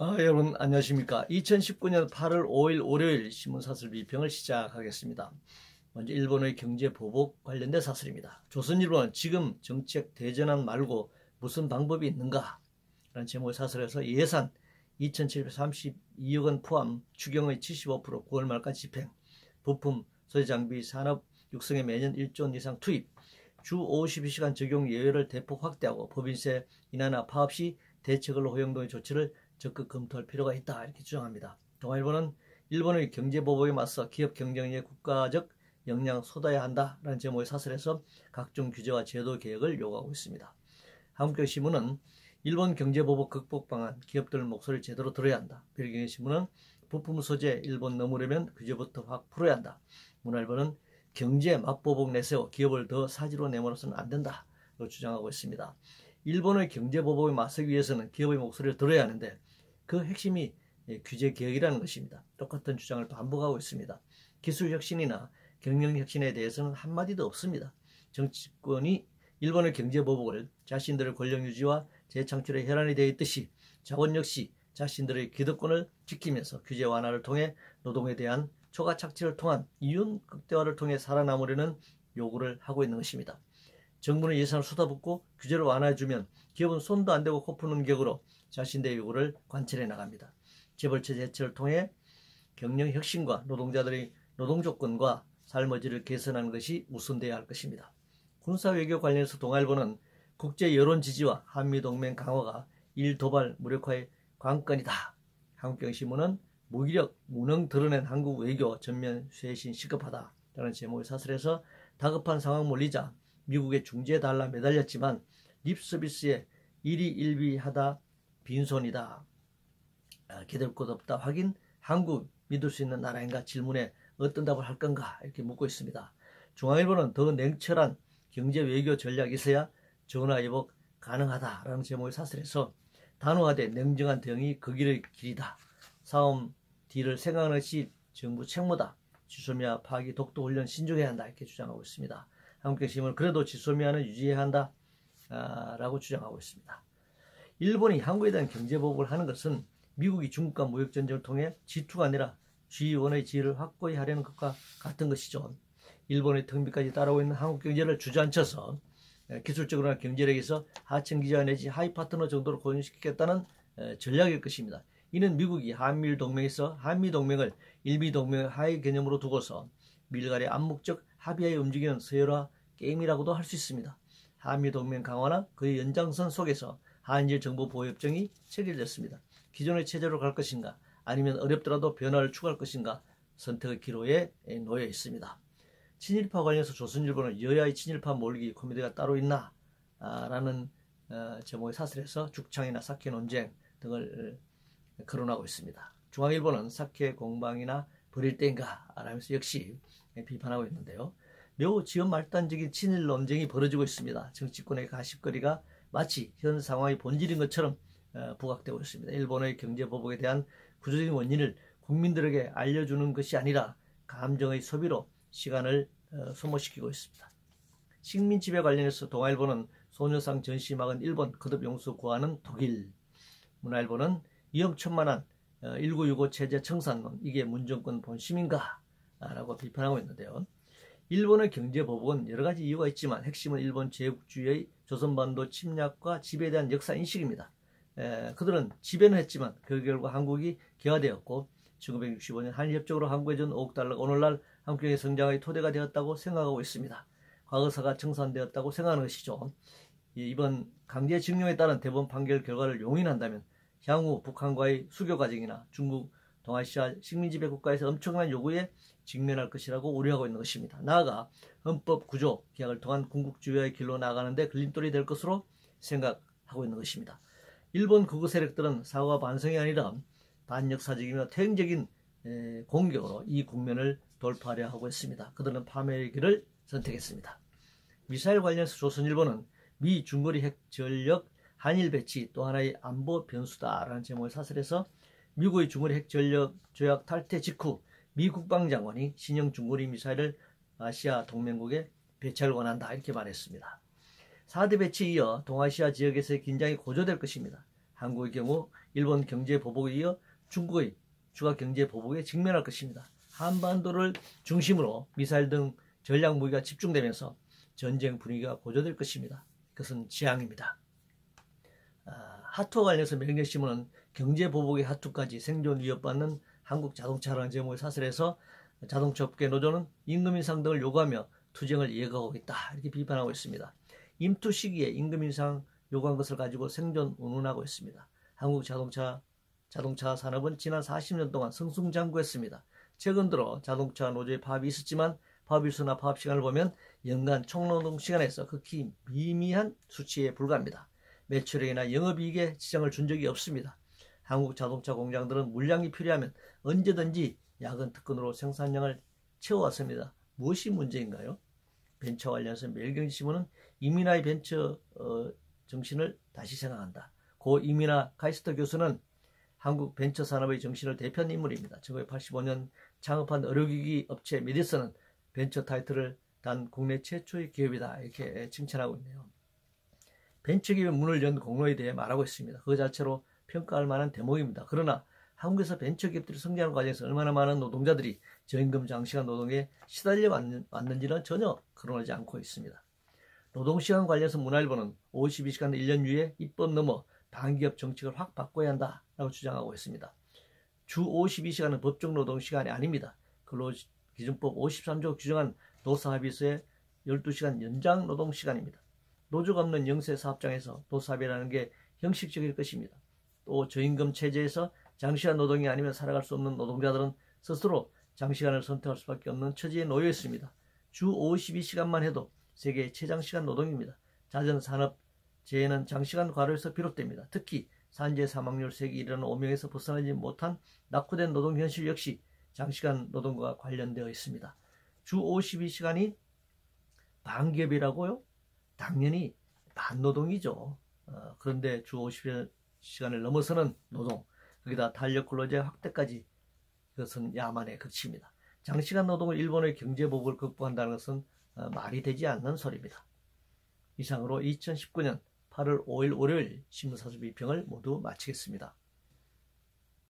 여러분 안녕하십니까. 2019년 8월 5일 월요일 신문사설 비평을 시작하겠습니다. 먼저 일본의 경제 보복 관련된 사설입니다. 조선일보는 지금 정책 대전환 말고 무슨 방법이 있는가? 라는 제목의 사설에서 예산 2,732억 원 포함 추경의 75% 9월 말까지 집행, 부품, 소재 장비, 산업 육성에 매년 1조 원 이상 투입, 주 52시간 적용 예외를 대폭 확대하고 법인세 인하나 파업 시 대책으로 허용된 조치를 적극 검토할 필요가 있다, 이렇게 주장합니다. 동아일보는 일본의 경제보복에 맞서 기업 경쟁력에 국가적 역량 쏟아야 한다라는 제목의 사설에서 각종 규제와 제도 개혁을 요구하고 있습니다. 한국경제신문은 일본 경제보복 극복 방안, 기업들 목소리를 제대로 들어야 한다. 별경제신문은 부품 소재 일본 넘으려면 규제부터 확 풀어야 한다. 문화일보는 경제 맞보복 내세워 기업을 더 사지로 내몰아서는 안 된다, 로 주장하고 있습니다. 일본의 경제보복에 맞서기 위해서는 기업의 목소리를 들어야 하는데 그 핵심이 규제 개혁이라는 것입니다. 똑같은 주장을 반복하고 있습니다. 기술 혁신이나 경영 혁신에 대해서는 한마디도 없습니다. 정치권이 일본의 경제보복을 자신들의 권력 유지와 재창출의 혈안이 되어 있듯이 자본 역시 자신들의 기득권을 지키면서 규제 완화를 통해 노동에 대한 초과 착취를 통한 이윤 극대화를 통해 살아남으려는 요구를 하고 있는 것입니다. 정부는 예산을 쏟아붓고 규제를 완화해주면 기업은 손도 안 대고 코 푸는 격으로 자신들의 요구를 관철해 나갑니다. 재벌체 제치를 통해 경영 혁신과 노동자들의 노동 조건과 삶의 질을 개선하는 것이 우선되어야 할 것입니다. 군사외교 관련해서 동아일보는 국제 여론 지지와 한미동맹 강화가 일도발 무력화의 관건이다. 한국경제신문은 무기력, 무능 드러낸 한국 외교 전면 쇄신 시급하다 라는 제목의 사설에서 다급한 상황 몰리자 미국의 중재 달라 매달렸지만 립서비스에 일희일비하다 빈손이다. 기댈 곳 없다 확인, 한국 믿을 수 있는 나라인가 질문에 어떤 답을 할 건가, 이렇게 묻고 있습니다. 중앙일보는 더 냉철한 경제 외교 전략이 있어야 전화 위복 가능하다라는 제목의 사설에서 단호하되 냉정한 대응이 그 길의 길이다. 싸움 뒤를 생각하는 것이 정부 책무다. 지소미아 파기 독도 훈련 신중해야 한다, 이렇게 주장하고 있습니다. 한국경제신문은 그래도 지소미아는 유지해야 한다 라고 주장하고 있습니다. 일본이 한국에 대한 경제보복을 하는 것은 미국이 중국과 무역전쟁을 통해 G2가 아니라 G1의 지위를 확고히 하려는 것과 같은 것이죠. 일본의 등비까지 따라오고 있는 한국 경제를 주저앉혀서 기술적으로나 경제력에서 하층기자 내지 하위 파트너 정도로 고정시키겠다는 전략일 것입니다. 이는 미국이 한미동맹에서 한미동맹을 일미동맹의 하위 개념으로 두고서 미일 간의 암묵적 합의하에 움직이는 서열화 게임이라고도 할 수 있습니다. 한미동맹 강화나 그의 연장선 속에서 한일 정보 보호협정이 체결됐습니다. 기존의 체제로 갈 것인가, 아니면 어렵더라도 변화를 추구할 것인가, 선택의 기로에 놓여 있습니다. 친일파 관련해서 조선일보는 여야의 친일파 몰기 코미디가 따로 있나? 라는 제목의 사설에서 죽창이나 사케 논쟁 등을 거론하고 있습니다. 중앙일보는 사케 공방이나 벌일 때인가? 라면서 역시 비판하고 있는데요. 매우 지연말단적인 친일 논쟁이 벌어지고 있습니다. 정치권의 가십거리가 마치 현 상황의 본질인 것처럼 부각되고 있습니다. 일본의 경제보복에 대한 구조적인 원인을 국민들에게 알려주는 것이 아니라 감정의 소비로 시간을 소모시키고 있습니다. 식민지배 관련해서 동아일보는 소녀상 전시 막은 일본 거듭 용서 구하는 독일, 문화일보는 위험천만한 1965 체제 청산론, 이게 문정권 본심인가? 라고 비판하고 있는데요. 일본의 경제보복은 여러 가지 이유가 있지만 핵심은 일본 제국주의의 조선반도 침략과 지배에 대한 역사인식입니다. 그들은 지배는 했지만 그 결과 한국이 개화되었고 1965년 한일협정으로 한국에 준 5억 달러가 오늘날 한국의 성장의 토대가 되었다고 생각하고 있습니다. 과거사가 청산되었다고 생각하는 것이죠. 이번 강제징용에 따른 대법원 판결 결과를 용인한다면 향후 북한과의 수교 과정이나 중국, 동아시아 식민지배 국가에서 엄청난 요구에 직면할 것이라고 우려하고 있는 것입니다. 나아가 헌법 구조 개혁을 통한 군국주의의 길로 나아가는데 걸림돌이 될 것으로 생각하고 있는 것입니다. 일본 극우 세력들은 사과 반성이 아니라 반역사적이며 퇴행적인 공격으로 이 국면을 돌파하려 하고 있습니다. 그들은 파멸의 길을 선택했습니다. 미사일 관련해서 조선일보는 미 중거리 핵 전력 한일 배치 또 하나의 안보 변수다라는 제목의 사설에서 미국의 중거리 핵 전력 조약 탈퇴 직후 미 국방장관이 신형 중거리 미사일을 아시아 동맹국에 배치를 원한다, 이렇게 말했습니다. 4대 배치에 이어 동아시아 지역에서의 긴장이 고조될 것입니다. 한국의 경우 일본 경제 보복에 이어 중국의 추가 경제 보복에 직면할 것입니다. 한반도를 중심으로 미사일 등 전략 무기가 집중되면서 전쟁 분위기가 고조될 것입니다. 그것은 지향입니다. 하투와 관련해서 명예신문은 경제 보복의 하투까지 생존 위협받는 한국 자동차라는 제목의 사설에서 자동차 업계 노조는 임금 인상 등을 요구하며 투쟁을 이어가고 있다, 이렇게 비판하고 있습니다. 임투 시기에 임금 인상 요구한 것을 가지고 생존 운운하고 있습니다. 한국 자동차 산업은 지난 40년 동안 승승장구했습니다. 최근 들어 자동차 노조의 파업이 있었지만 파업일수나 파업 시간을 보면 연간 총노동 시간에서 극히 미미한 수치에 불과합니다. 매출액이나 영업이익에 지장을 준 적이 없습니다. 한국 자동차 공장들은 물량이 필요하면 언제든지 야근 특근으로 생산량을 채워왔습니다. 무엇이 문제인가요? 벤처 관련해서 매일경제신문은 이민하의 벤처 정신을 다시 생각한다. 고 이민하 카이스터 교수는 한국 벤처 산업의 정신을 대표한 인물입니다. 1985년 창업한 의료기기 업체 메디슨은 벤처 타이틀을 단 국내 최초의 기업이다, 이렇게 칭찬하고 있네요. 벤처기업의 문을 연 공로에 대해 말하고 있습니다. 그 자체로 평가할 만한 대목입니다. 그러나 한국에서 벤처기업들이 성장하는 과정에서 얼마나 많은 노동자들이 저임금 장시간 노동에 시달려 왔는지는 전혀 거론하지 않고 있습니다. 노동시간 관련해서 문화일보는 52시간 1년 유예 입법 넘어 반기업 정책을 확 바꿔야 한다라고 주장하고 있습니다. 주 52시간은 법정 노동시간이 아닙니다. 근로기준법 53조 규정한 노사합의서의 12시간 연장 노동시간입니다. 노조가 없는 영세 사업장에서 노사합의라는 게 형식적일 것입니다. 또 저임금 체제에서 장시간 노동이 아니면 살아갈 수 없는 노동자들은 스스로 장시간을 선택할 수밖에 없는 처지에 놓여 있습니다. 주 52시간만 해도 세계의 최장시간 노동입니다. 잦은 산업 재해는 장시간 과로에서 비롯됩니다. 특히 산재 사망률 세계 1위라는 오명에서 벗어나지 못한 낙후된 노동 현실 역시 장시간 노동과 관련되어 있습니다. 주 52시간이 반기업이라고요? 당연히 반노동이죠. 그런데 주 52시간을 넘어서는 노동, 거기다 탄력 근로제 확대까지, 그것은 야만의 극치입니다. 장시간 노동을 일본의 경제보복을 극복한다는 것은 말이 되지 않는 소리입니다. 이상으로 2019년 8월 5일 월요일 신문사설 비평을 모두 마치겠습니다.